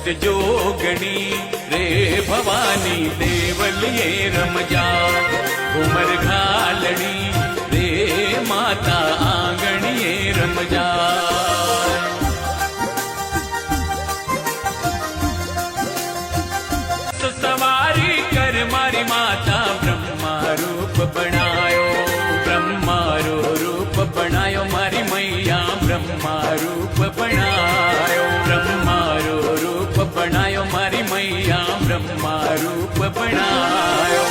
सत जोगणी रे भवानी देवलिए रमजा घुमर घालनी रे माता आंगणिए रमजा। तो सवारी कर मारी माता ब्रह्मा रूप बनायो, ब्रह्मा रो रूप बनायो मारी मैया ब्रह्मा रूप बनायो, ब्रह्मा रो रूप बनायो मारी मैया ब्रह्मा रूप बनायो।